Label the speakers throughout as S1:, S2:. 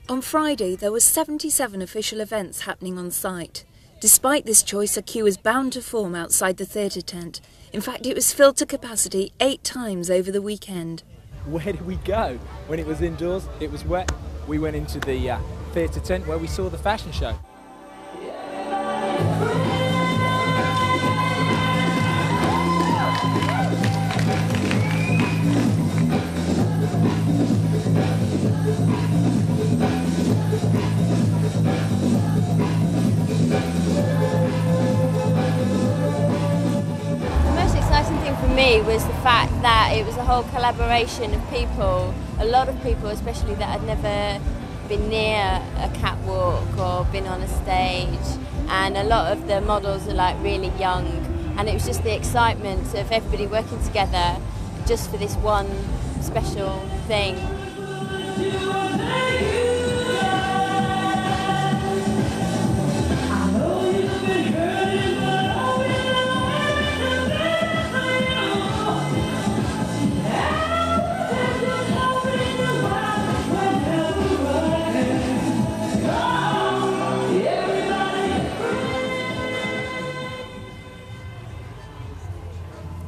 S1: On Friday, there were 77 official events happening on site. Despite this choice, a queue was bound to form outside the theatre tent. In fact, it was filled to capacity 8 times over the weekend.
S2: Where did we go? When it was indoors, it was wet. We went into the theatre tent where we saw the fashion show.
S3: For me was the fact that it was a whole collaboration of people, a lot of people especially that had never been near a catwalk or been on a stage, and a lot of the models are like really young, and it was just the excitement of everybody working together just for this one special thing.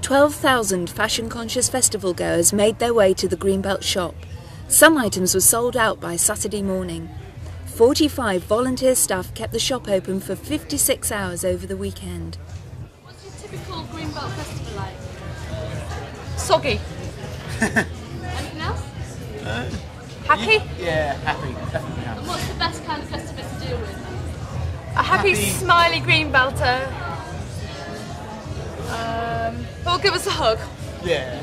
S1: 12,000 fashion-conscious festival goers made their way to the Greenbelt shop. Some items were sold out by Saturday morning. 45 volunteer staff kept the shop open for 56 hours over the weekend.
S4: What's your typical Greenbelt festival like? Soggy. Anything else? Happy?
S5: Yeah, happy. Definitely happy.
S4: And what's the best kind of festival to deal with?
S6: A happy, smiley Greenbelter. Who'll give us a hug?
S5: Yeah.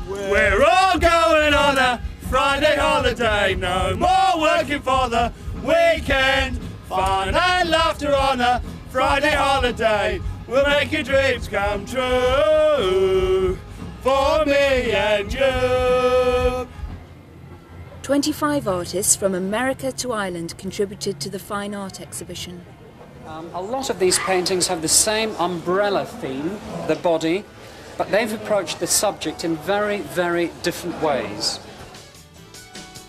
S7: We're all going on a Friday holiday, no more working for the weekend. Fun and laughter on a Friday holiday, we'll make your dreams come true, for me and you.
S1: 25 artists from America to Ireland contributed to the fine art exhibition.
S8: A lot of these paintings have the same umbrella theme, the body, but they've approached the subject in very, very different ways.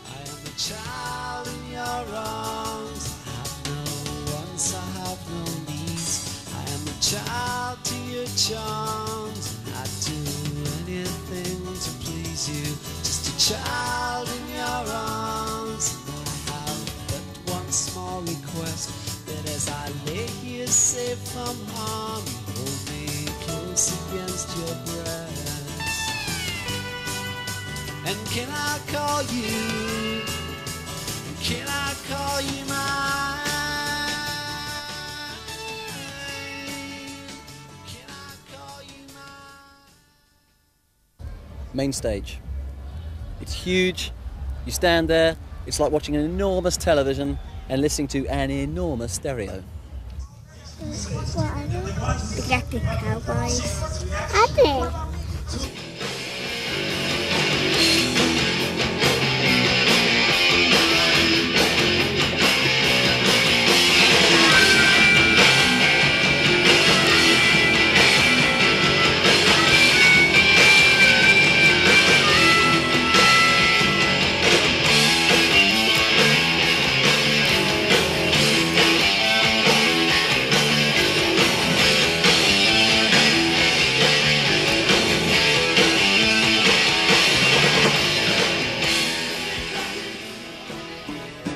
S9: I am a child in your arms. I have no wants, I have no needs. I am a child to your charms. I'd do anything to please you. Just a child in your arms. And I have but one small request, that as I lay here safe from harm, you hold me close against your breast. And can I call you? Can I call you mine? Can I call you mine?
S10: Main stage. It's huge. You stand there. It's like watching an enormous television and listening to an enormous stereo.
S11: The Galactic Cowboys. Happy.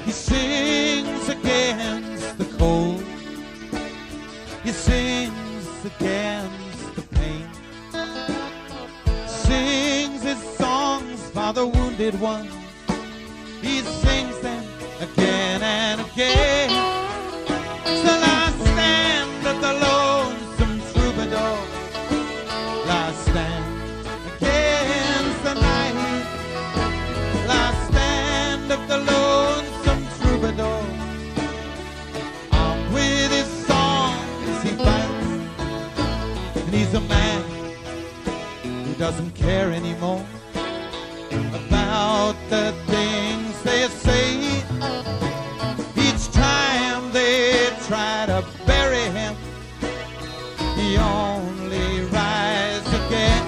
S9: He sings against the cold. He sings against the pain. Sings his songs for the wounded ones. He sings them again and again. Till I stand at the lonesome troubadour. I stand against the night. I stand at the lonesome troubadour. Armed with his songs he fights, and he's a man who doesn't care anymore about the things they say. Each time they try to bury him, he only rises again.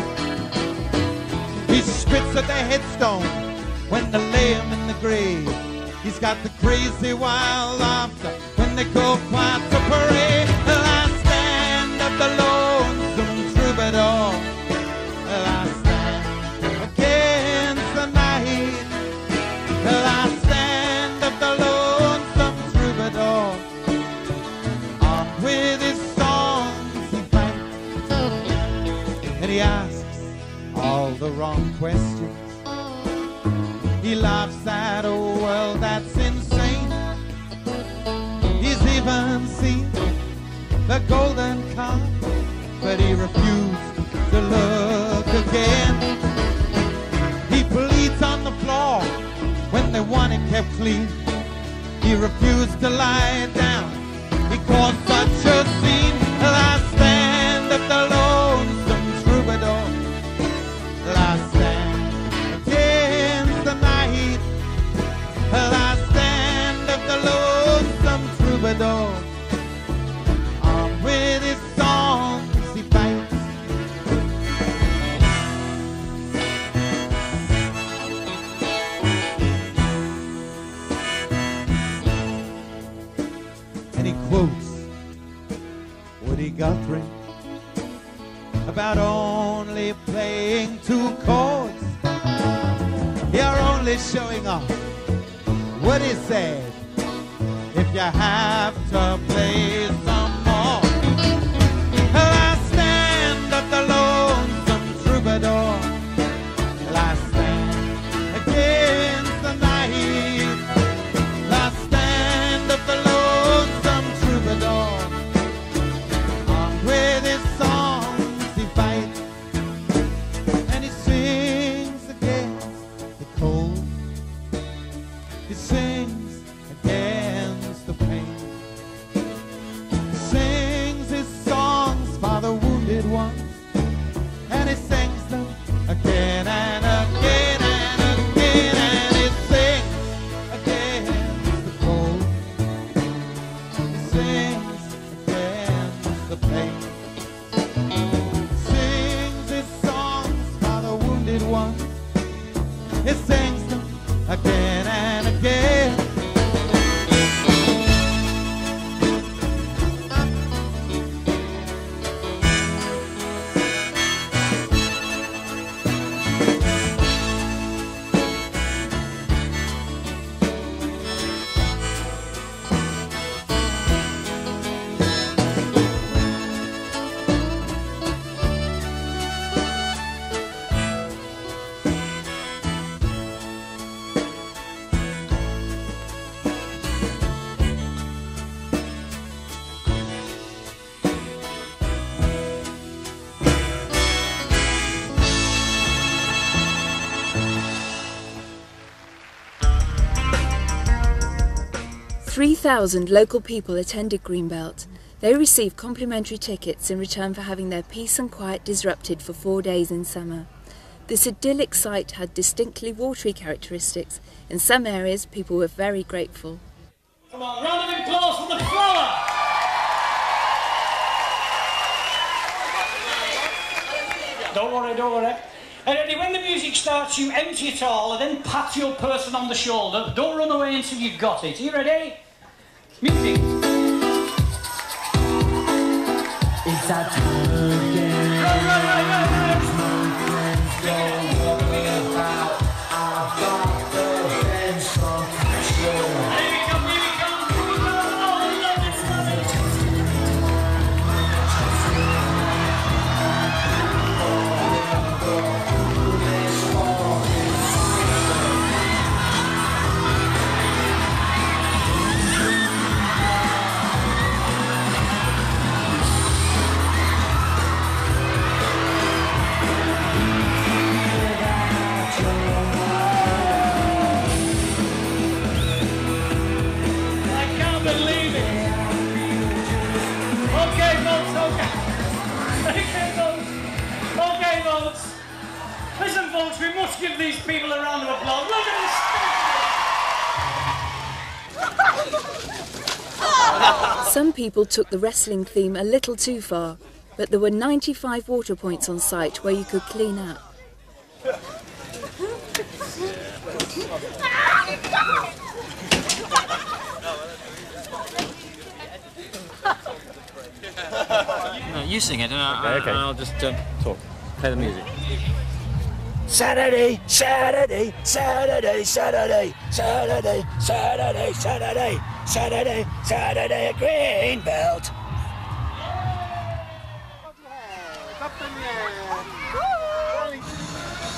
S9: He spits at the headstone when they lay him in the grave.
S12: He's got the crazy wild laughter when they go quite to parade. I stand at the lonesome troubadour. I stand against the night. I stand at the lonesome troubadour. On with his songs he fights, and he asks all the wrong questions. He laughs at a world that's insane. He's even seen the golden calf, but he refused to look again. He bleeds on the floor when they want it kept clean. He refused to lie down. He caused such a scene. I stand at the lonesome troubadour. I stand against the night. I stand at the lonesome troubadour. On with his songs he fights. And he quotes Woody Guthrie about only playing two chords. You're only showing off what he said if you have to play some more. I stand at the lonesome troubadour. I stand against the night. I stand at the lonesome troubadour. On with his songs he fights, and he sings against the cold. He sings against the pain. He sings his songs for the wounded ones, and he sings them again and again and again, and he sings against the cold. He sings against the pain. He sings his songs for the wounded ones. He sings them again and again.
S1: "3,000 local people attended Greenbelt. They received complimentary tickets in return for having their peace and quiet disrupted for 4 days in summer. This idyllic site had distinctly watery characteristics. In some areas, people were very grateful.
S13: Come on, round of applause for the flower! Don't worry, don't worry. And when the music starts, you empty it all and then pat your person on the shoulder. Don't run away until you've got it. Are you ready? Music.
S9: It's that time again.
S13: Right. Listen, folks, we must give these people a round of applause. Look at this.
S1: Some people took the wrestling theme a little too far, but there were 95 water points on site where you could clean up.
S14: you sing it, and I'll just talk. Play the music.
S7: Saturday, Saturday, Saturday, Saturday, Saturday, Saturday, Saturday, Saturday, Saturday at Greenbelt.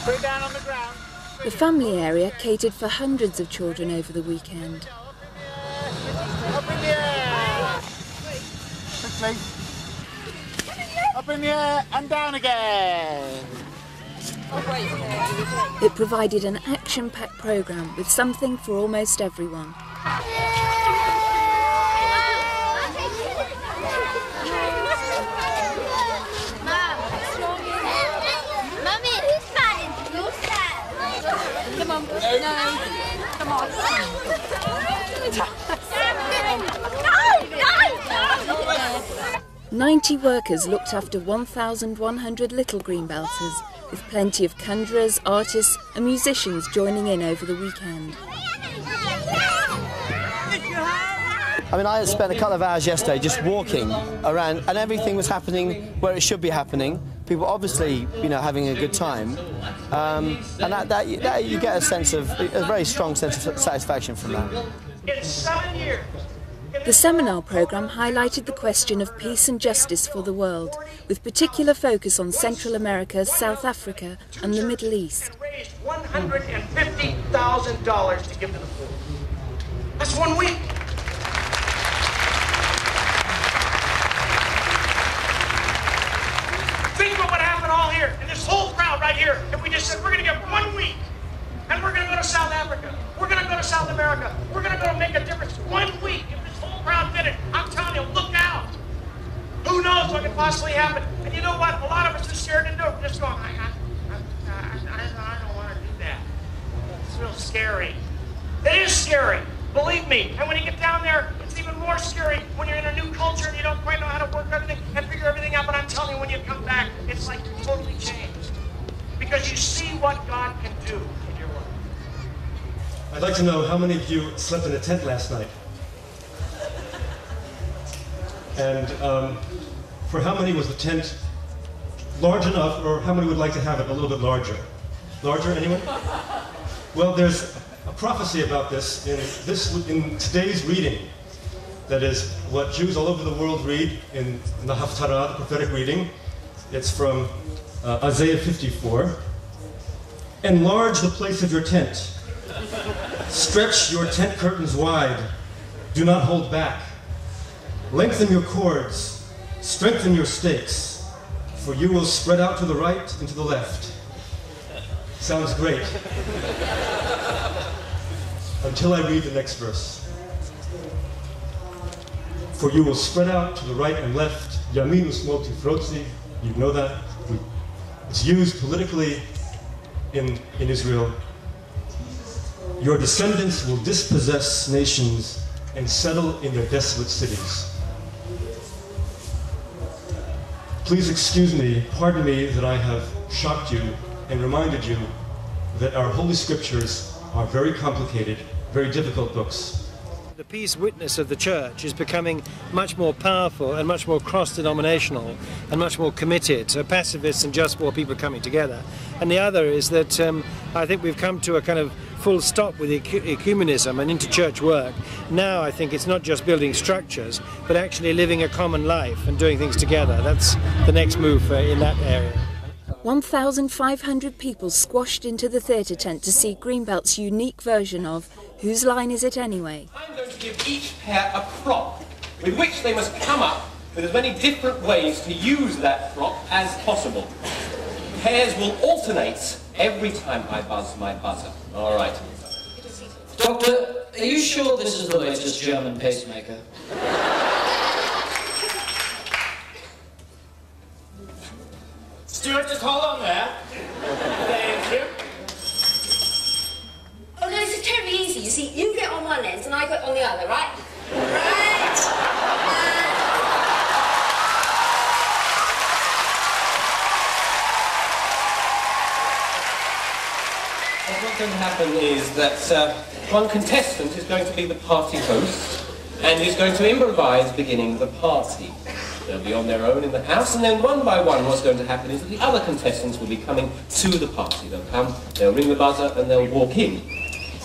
S5: Put it down on the ground.
S1: The family area catered for hundreds of children over the weekend.
S5: Up in the air. Quickly. Up in the air and down again.
S1: It provided an action-packed programme with something for almost everyone.
S4: Come on. No. Come on.
S1: 90 workers looked after 1,100 little Greenbelters, with plenty of conjurers, artists and musicians joining in over the weekend.
S15: I mean, I spent a couple of hours yesterday just walking around, and everything was happening where it should be happening. People obviously, you know, having a good time, and that you get a sense of, a very strong sense of satisfaction from that.
S16: In 7 years.
S1: The seminar programme highlighted the question of peace and justice for the world, with particular focus on Central America, South Africa and the Middle East.
S16: Raised $150,000 to give to the poor. That's 1 week. Think what would happen all here, in this whole crowd right here, if we just said, we're going to give 1 week, and we're going to go to South Africa, we're going to go to South America, we're going to go make a difference 1 week. If this whole crowd did it, I'm telling you, look out. Who knows what could possibly happen? And you know what? A lot of us are scared to do it. We're just going, I don't want to do that. It's real scary. It is scary, believe me. And when you get down there, it's even more scary when you're in a new culture and you don't quite know how to work everything and figure everything out. But I'm telling you, when you come back, it's like totally changed. Because you see what God can do in your life.
S17: I'd like to know how many of you slept in a tent last night? And for how many was the tent large enough, or how many would like to have it a little bit larger? Larger, anyone? Well, there's a prophecy about this in today's reading. That is what Jews all over the world read in the Haftarah, the prophetic reading. It's from Isaiah 54. Enlarge the place of your tent. Stretch your tent curtains wide. Do not hold back. Lengthen your cords. Strengthen your stakes. For you will spread out to the right and to the left. Sounds great. Until I read the next verse. For you will spread out to the right and left. Yamin usmol tifrotzi. You know that. It's used politically in Israel. Your descendants will dispossess nations and settle in their desolate cities. Please excuse me, pardon me that I have shocked you and reminded you that our Holy Scriptures are very complicated, very difficult books.
S18: The peace witness of the church is becoming much more powerful and much more cross-denominational and much more committed. So pacifists and just war people coming together. And the other is that I think we've come to a kind of full stop with ecumenism and inter-church work. Now I think it's not just building structures, but actually living a common life and doing things together. That's the next move in that area.
S1: 1,500 people squashed into the theatre tent to see Greenbelt's unique version of Whose Line Is It Anyway?
S19: I'm going to give each pair a prop with which they must come up with as many different ways to use that prop as possible. Pairs will alternate every time I buzz my buzzer. All right.
S20: Doctor, are you sure this is the latest German pacemaker?
S19: Stuart, just hold on there. Thank you.
S21: Oh no, this is terribly easy. You see, you get on one end and I get on the other, right? Right.
S19: What's going to happen is that one contestant is going to be the party host and is going to improvise beginning the party. They'll be on their own in the house, and then one by one what's going to happen is that the other contestants will be coming to the party. They'll come, they'll ring the buzzer, and they'll walk in.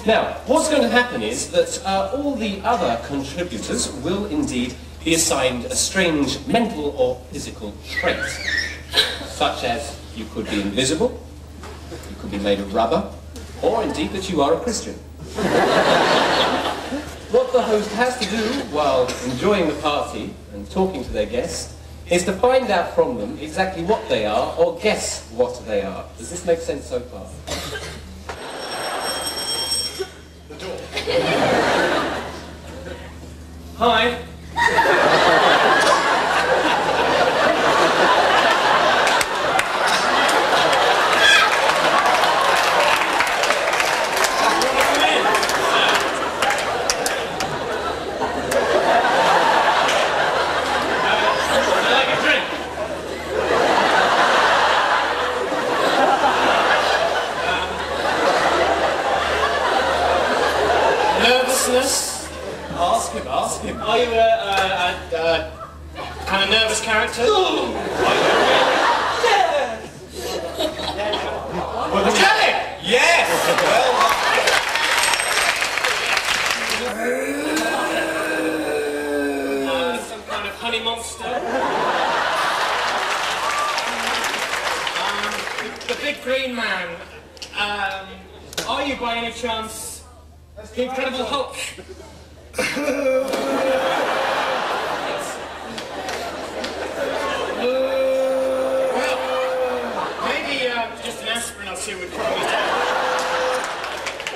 S19: Now, what's going to happen is that all the other contributors will indeed be assigned a strange mental or physical trait, such as you could be invisible, you could be made of rubber, or indeed that you are a Christian. What the host has to do while enjoying the party and talking to their guests is to find out from them exactly what they are or guess what they are. Does this make sense so far? The door. Hi. Ask him. Are you a kind of nervous character? No. Yeah. Well, yes. Well, some kind of honey monster. The big green man. Are you by any chance the Incredible Hulk? Well, maybe just an aspirin or two would probably do.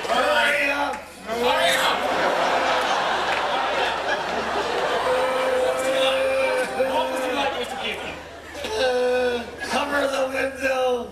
S19: Hurry up! Hurry up! What would you like me to give you? Cover the window!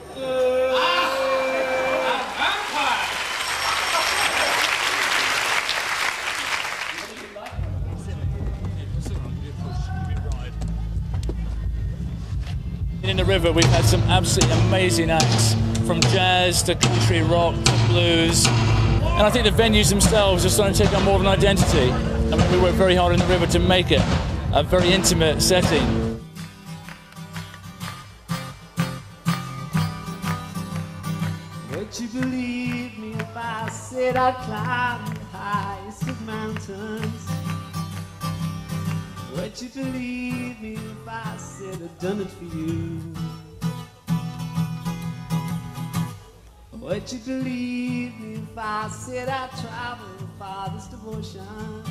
S2: In the river, we've had some absolutely amazing acts, from jazz to country rock to blues, and I think the venues themselves are starting to take on more of an identity. I mean, we worked very hard in the river to make it a very intimate setting.
S9: Would you believe me if I said I'd climb the highest of mountains? Would you believe me if I said I'd done it for you? Would you believe me if I said I'd traveled the farthest of ocean?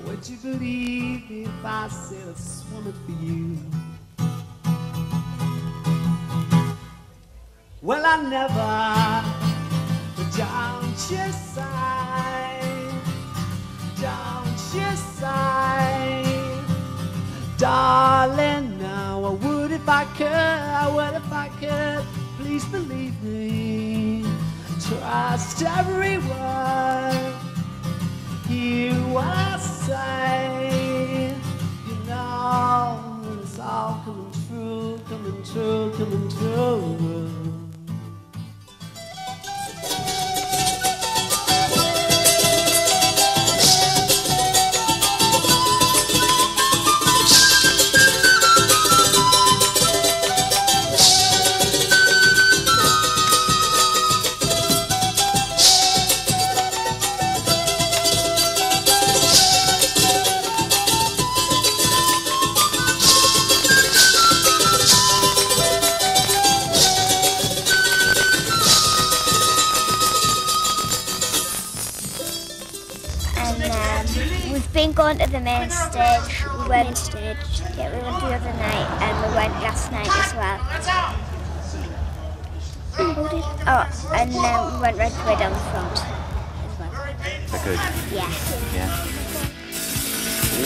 S9: Would you believe me if I said I'd swum it for you? Well, I never, but don't you sigh, don't you sigh, darling, now I would if I could, I would if I could, please believe me, trust every word, hear what I say, you know, it's all coming true, coming true, coming true.
S11: Been going to the main stage. We went yeah, we went the other night and we went last night as well. Oh, and then we went right the way down the front as well.
S22: Is that good?
S11: Yeah.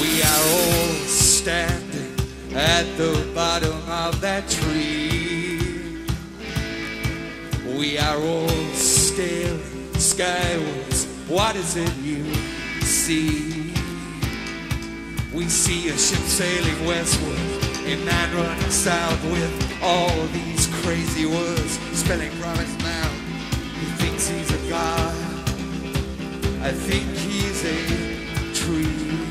S9: We are all standing at the bottom of that tree. We are all staring skywards. What is it you see? We see a ship sailing westward, a man running south with all these crazy words, spelling promise now. He thinks he's a god. I think he's a tree.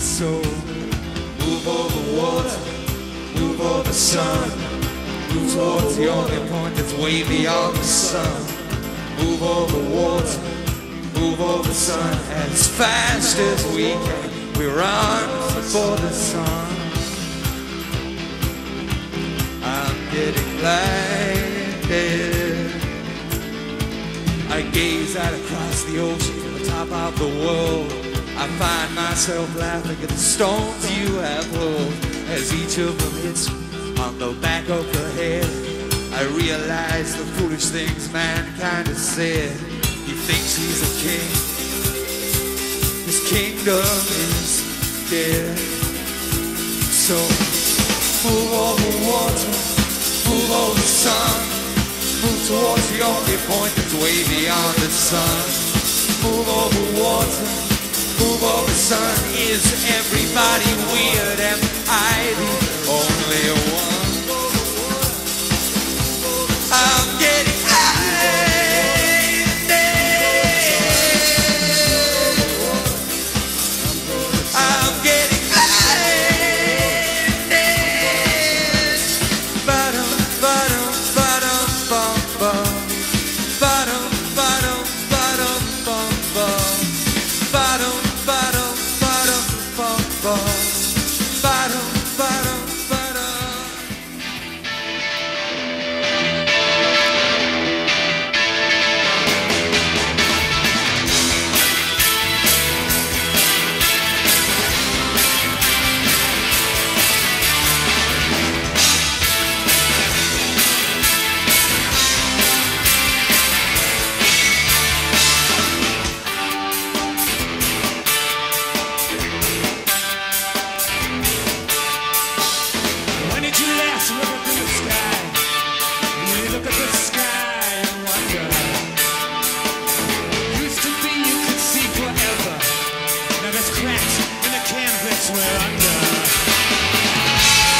S9: So
S12: Move over water, move over sun, move towards the only point that's way beyond the sun. Move over water, move over sun, as fast as we can, we run for the sun. I'm getting blinded. I gaze out across the ocean from the top of the world. I find myself laughing at the stones you have hurled. As each of them hits on the back of the head, I realize the foolish things mankind has said. He thinks he's a king, his kingdom is dead. So move over water, move over sun, move towards the only point that's way beyond the sun. Move over water, move over sun. Is everybody weird? Am I the only one? I'm getting I'm getting bottom, bottom, bottom, bum, bum. Bottom, bottom, bottom, bum, bum. Bottom, bottom, bottom, bum, bum. Bottom, bottom, bottom. When did you last look up in the sky? You look at the sky and wonder. Used to be you could see forever. Now there's cracks in the canvas we're under.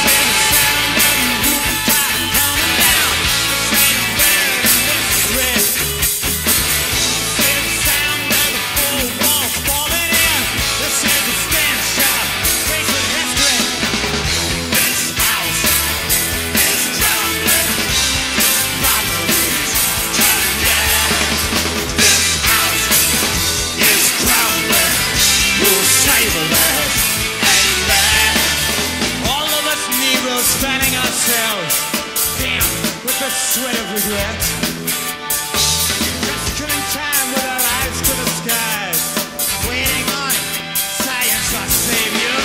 S12: Feel the sound of your rooftop coming down. The same bird in the street. Feel the sound of the four walls falling in. This is the stand shot, face with history. This house is crumbling. This property's turning down. This house is crumbling. Who'll save the last? Amen. All of us Negroes fanning ourselves, damn, with the sweat of regret. Just killing time with our eyes to the skies, waiting on science, our savior.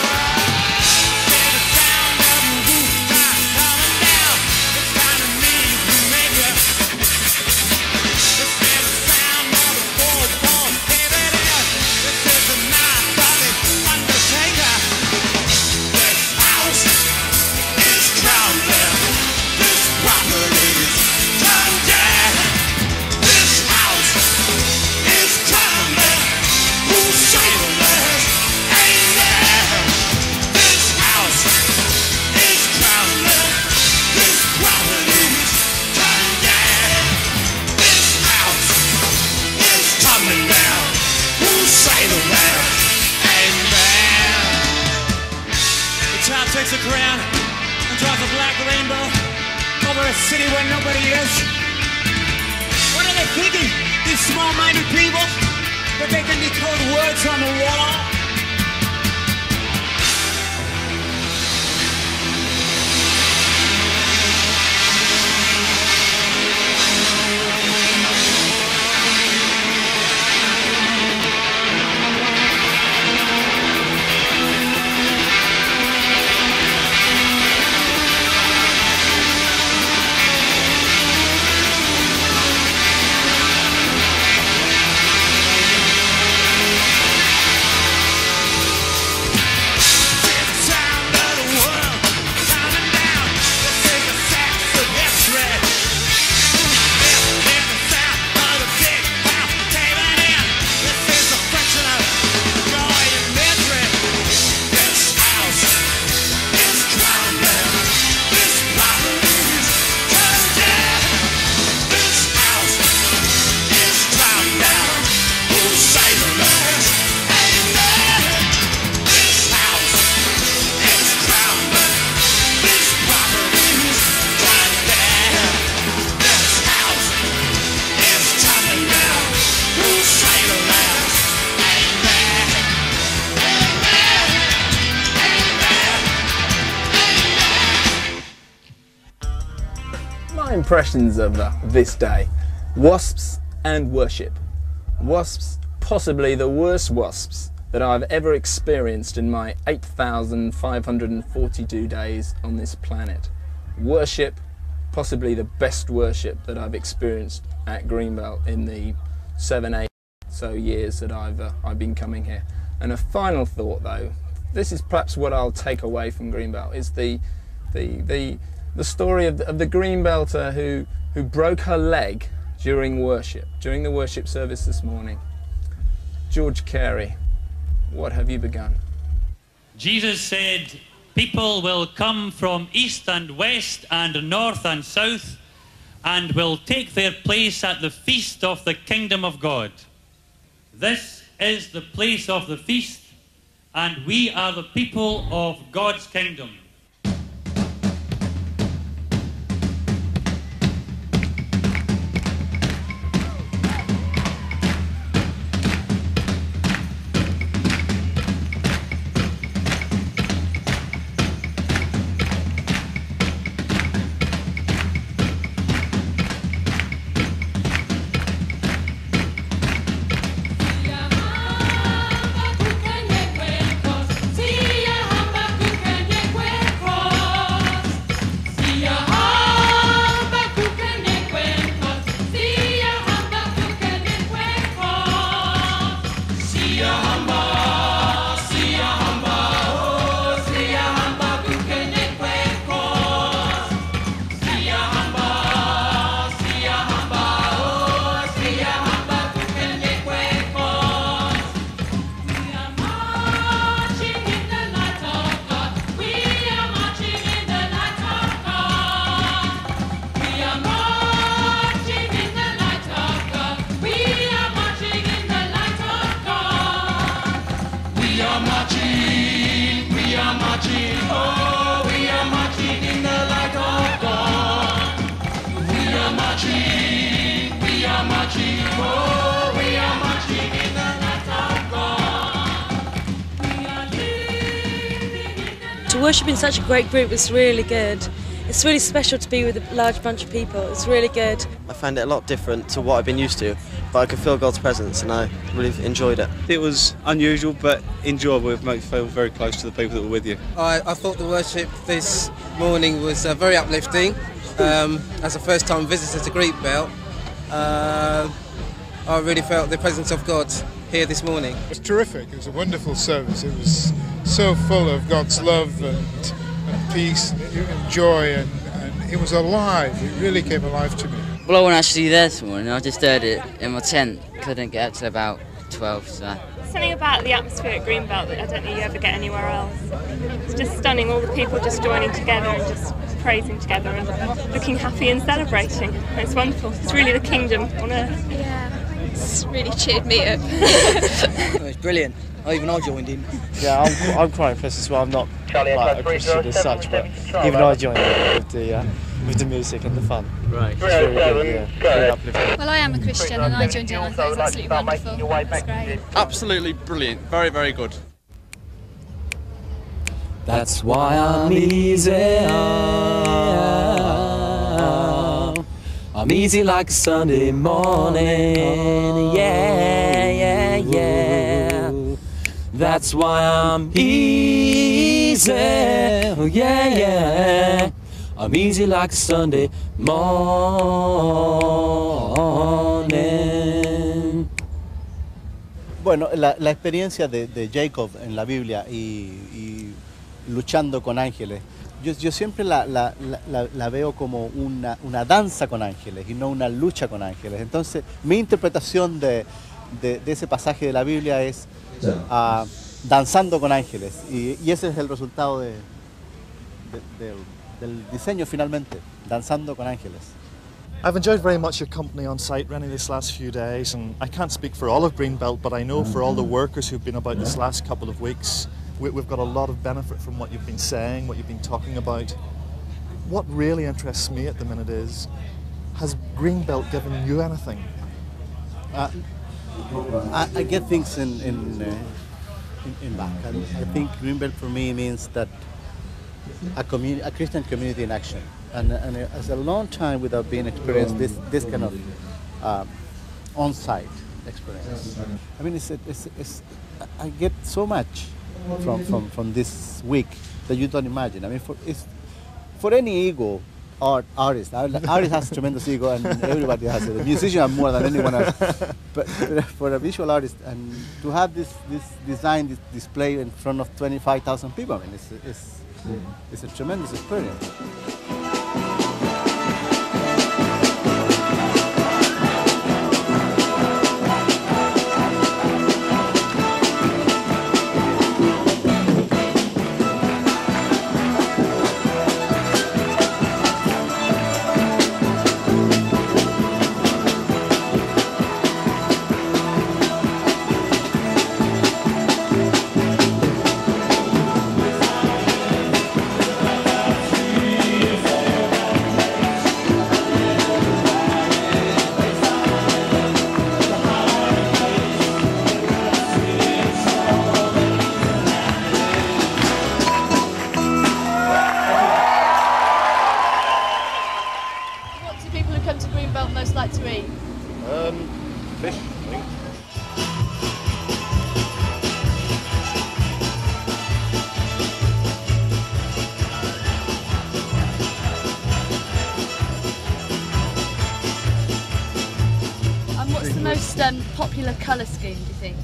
S12: Hear the sound of your rooftop coming down. It's time to meet the maker. This is the sound of the four walls caving in. This is the knife of the undertaker. This house is crumbling. This property's turned down. This house is crumbling. Who's saving us? Amen. This house is crumbling. This property's turned down. This house is coming down. Who's saving us? Amen. The child takes a crown and draws a black rainbow over a city where nobody is. What are they thinking, these small-minded people? That they can decode words on the wall?
S3: impressions of this day. Wasps and worship. Wasps, possibly the worst wasps that I've ever experienced in my 8,542 days on this planet. Worship, possibly the best worship that I've experienced at Greenbelt in the 7, 8 so years that I've been coming here. And a final thought though, this is perhaps what I'll take away from Greenbelt, is the story of the Greenbelter who broke her leg during the worship service this morning. George Carey, what have you begun?
S22: Jesus said, people will come from east and west and north and south and will take their place at the feast of the kingdom of God. This is the place of the feast, and we are the people of God's kingdom.
S23: To worship in such a great group was really good. It's really special to be with a large bunch of people. It's really good.
S24: I found it a lot different to what I've been used to, but I could feel God's presence and I really enjoyed it.
S25: It was unusual but enjoyable. It made you feel very close to the people that were with you.
S26: I thought the worship this morning was very uplifting. As a first-time visitor to Greenbelt, I really felt the presence of God here this morning.
S27: It was terrific. It was a wonderful service. It was so full of God's love and peace and joy, and it was alive. It really came alive to me.
S28: Well, I wasn't actually there this morning. I just heard it in my tent. Couldn't get up till about 12. So.
S6: Something about the atmosphere at Greenbelt that I don't think you ever get anywhere else. It's just stunning, all the people just joining together and just praising together and looking happy and celebrating. It's wonderful. It's really the kingdom on earth.
S29: Yeah, it's really cheered me up.
S30: It was brilliant. Even I joined in.
S31: Yeah, I'm quite impressed as well. I'm not like a Christian as such, but even I joined in with the music and the fun. Right. It's really good, yeah. Very uplifting.
S29: Well, I am a Christian and I joined in. I thought it was absolutely wonderful. It's great.
S32: Absolutely brilliant. Very, very good.
S9: That's why I'm easy. I'm easy like a Sunday morning. Yeah, yeah, yeah. That's why I'm easy. Oh, yeah, yeah. I'm easy like a Sunday morning.
S15: Bueno, la experiencia de Jacob en la Biblia y luchando con ángeles, yo siempre la veo como una danza con ángeles y no una lucha con ángeles. Entonces, mi interpretación de ese pasaje de la Biblia es danzando con ángeles, y ese es el resultado del diseño finalmente, danzando con ángeles.
S33: I've enjoyed very much your company on site running this last few days, and I can't speak for all of Greenbelt, but I know for all the workers who've been about this last couple of weeks, we've got a lot of benefit from what you've been saying, what you've been talking about. What really interests me at the minute is, has Greenbelt given you anything?
S15: I get things in back. I think Greenbelt for me means that a Christian community in action.
S1: and it's a long time without being experienced this kind of on-site experience. I mean, I get so much from this week that you don't imagine. I mean, for any ego artist has tremendous ego, and everybody has it. The musicians are more than anyone else. But for a visual artist, and to have this design, this display in front of 25,000 people, I mean, it's a tremendous experience.
S29: People who come to Greenbelt most like to eat?
S33: Fish, I think.
S29: And what's the most popular colour scheme, do you think?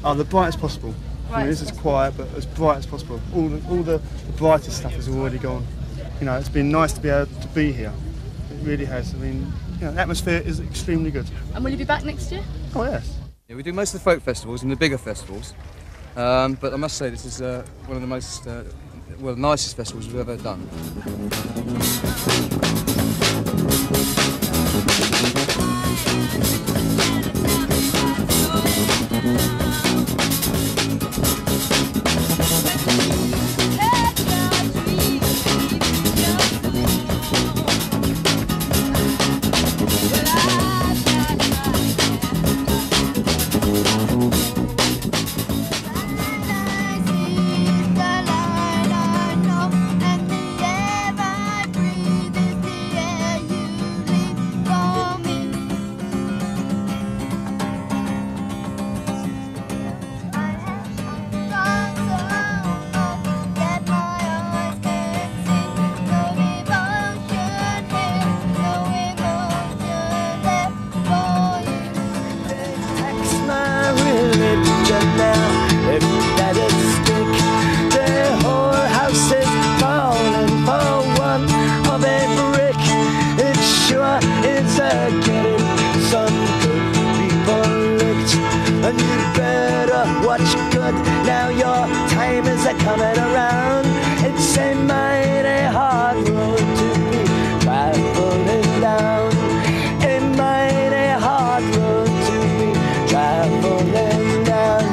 S31: Oh, the brightest possible.
S29: Right.
S31: I mean, this is quiet, but as bright as possible. All the brightest stuff is already gone. You know, it's been nice to be able to be here. It really has. I mean, you know, the atmosphere is extremely good.
S29: And will you be back next year?
S31: Oh yes.
S4: Yeah, we do most of the folk festivals and the bigger festivals, but I must say this is one of the most, the nicest festivals we've ever done.
S9: And you better watch good, now your time is a-coming around. It's a mighty hard road to be traveling down. A mighty hard road to be traveling down.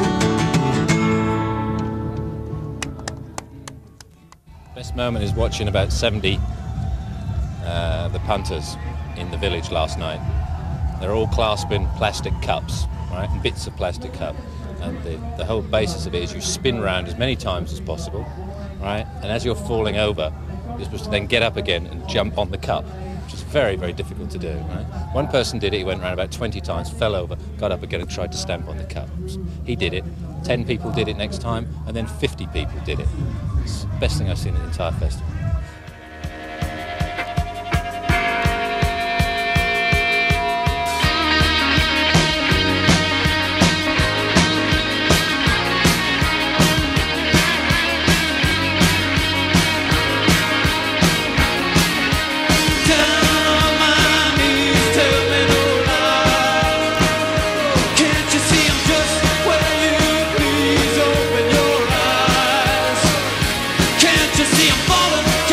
S5: Best moment is watching about 70 the punters in the village last night. They're all clasping plastic cups, right, and bits of plastic cup. And the whole basis of it is you spin round as many times as possible, right? And as you're falling over, you're supposed to then get up again and jump on the cup, which is very, very difficult to do, right? One person did it, he went around about 20 times, fell over, got up again and tried to stamp on the cup. He did it, 10 people did it next time, and then 50 people did it. It's the best thing I've seen in the entire festival.
S9: See, I'm falling.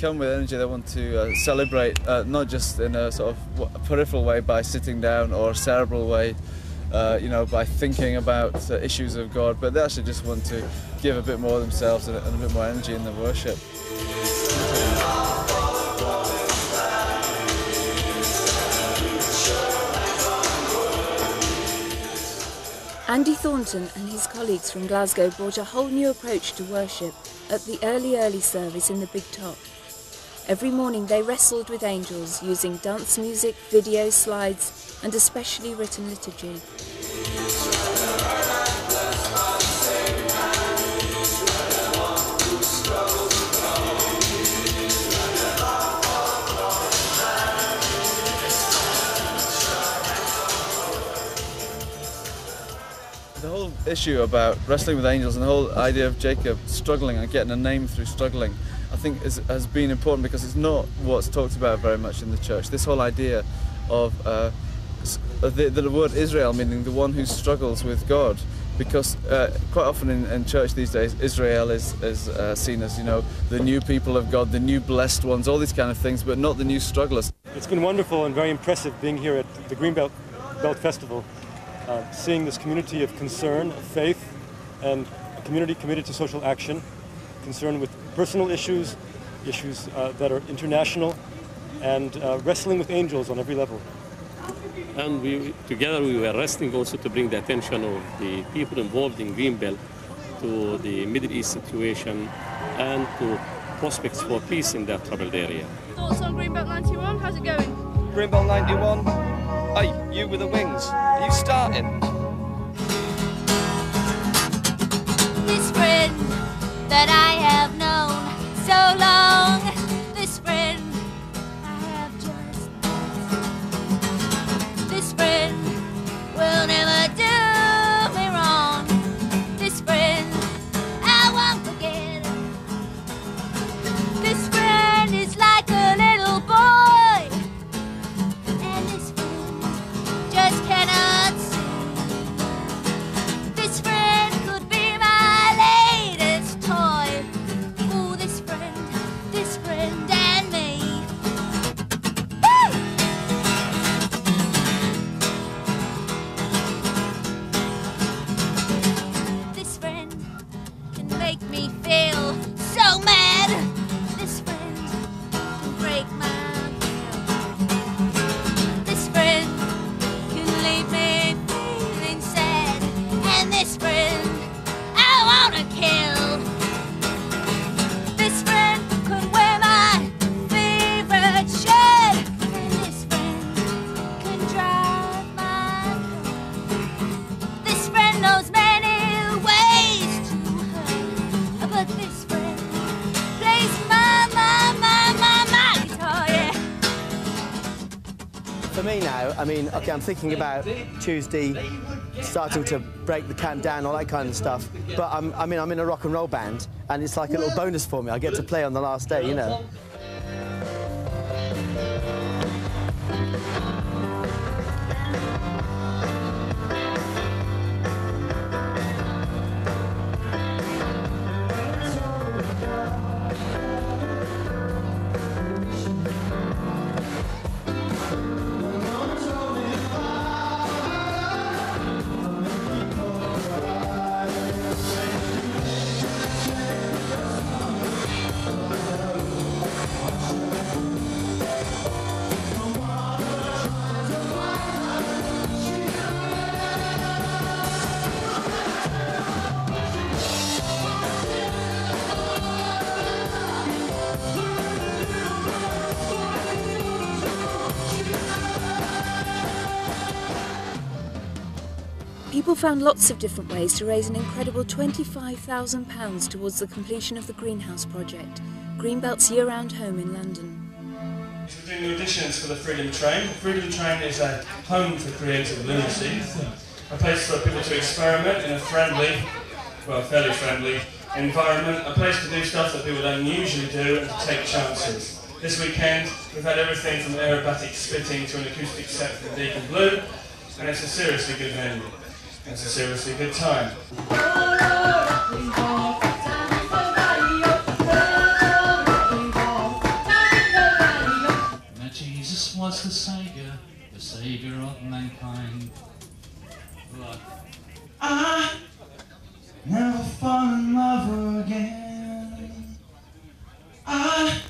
S2: come with energy. They want to celebrate, not just in a sort of peripheral way by sitting down, or a cerebral way, you know, by thinking about issues of God, but they actually just want to give a bit more of themselves and a bit more energy in their worship.
S7: Andy Thornton and his colleagues from Glasgow brought a whole new approach to worship at the early service in the Big Top. Every morning they wrestled with angels using dance music, video slides and a specially written liturgy.
S2: The whole issue about wrestling with angels and the whole idea of Jacob struggling and getting a name through struggling, I think has been important, because it's not what's talked about very much in the church. This whole idea of the word Israel, meaning the one who struggles with God, because quite often in church these days, Israel is seen as, you know, the new people of God, the new blessed ones, all these kind of things, but not the new strugglers.
S8: It's been wonderful and very impressive being here at the Greenbelt Festival. Seeing this community of concern, of faith, and a community committed to social action, concerned with personal issues, issues that are international, and wrestling with angels on every level.
S10: And together we were wrestling also to bring the attention of the people involved in Greenbelt to the Middle East situation and to prospects for peace in that troubled area.
S29: Thoughts on Greenbelt 91? How's it going?
S4: Greenbelt 91. Hey, you with the wings. Are you starting?
S11: This friend that I have known so long, this friend I have just met. This friend will never do me wrong. This friend I won't forget. This friend is like a little boy, and this friend just cannot see. This friend could be my latest toy. Ooh, this friend and me. Woo! This friend can make me feel so mad. This friend can break my will. This friend can leave me feeling sad, and this friend I wanna kill. This friend could wear my favorite shirt, and this friend can drive my car. This friend knows many ways to hurt, but this friend plays my guitar, yeah.
S15: For me now, I mean, okay, I'm thinking about Tuesday, starting to break the camp down, all that kind of stuff. But I'm in a rock and roll band, and it's like a little bonus for me. I get to play on the last day, you know.
S7: People found lots of different ways to raise an incredible £25,000 towards the completion of the Greenhouse project, Greenbelt's year-round home in London.
S13: We're doing new additions for the Freedom Train. The Freedom Train is a home for creative lunacy, a place for people to experiment in a friendly, well, fairly friendly environment, a place to do stuff that people don't usually do and to take chances. This weekend we've had everything from aerobatic spitting to an acoustic set from Deacon Blue, and it's a seriously good venue. It's a seriously good time.
S3: the saviour of mankind. Look.
S12: I never fall in love again. I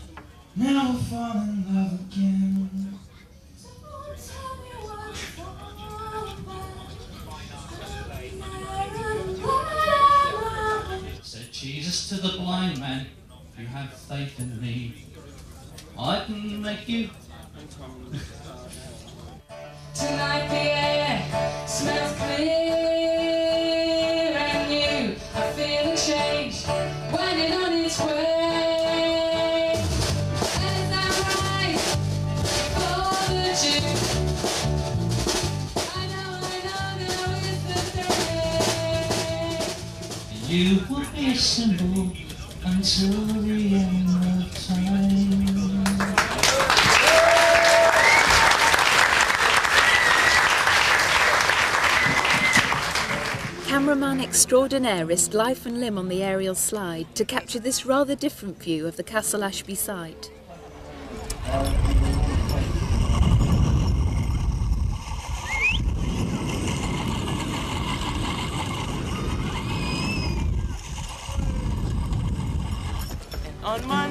S12: never fall in love again.
S3: Said Jesus to the blind man, you have faith in me, I can make you.
S9: Tonight the air smells clear and new. I feel a change when it's on its way. And it's right for the Jew. I know now is the day.
S3: You will be a symbol until the end of time.
S7: Cameraman extraordinaire risked life and limb on the aerial slide to capture this rather different view of the Castle Ashby site.
S14: On my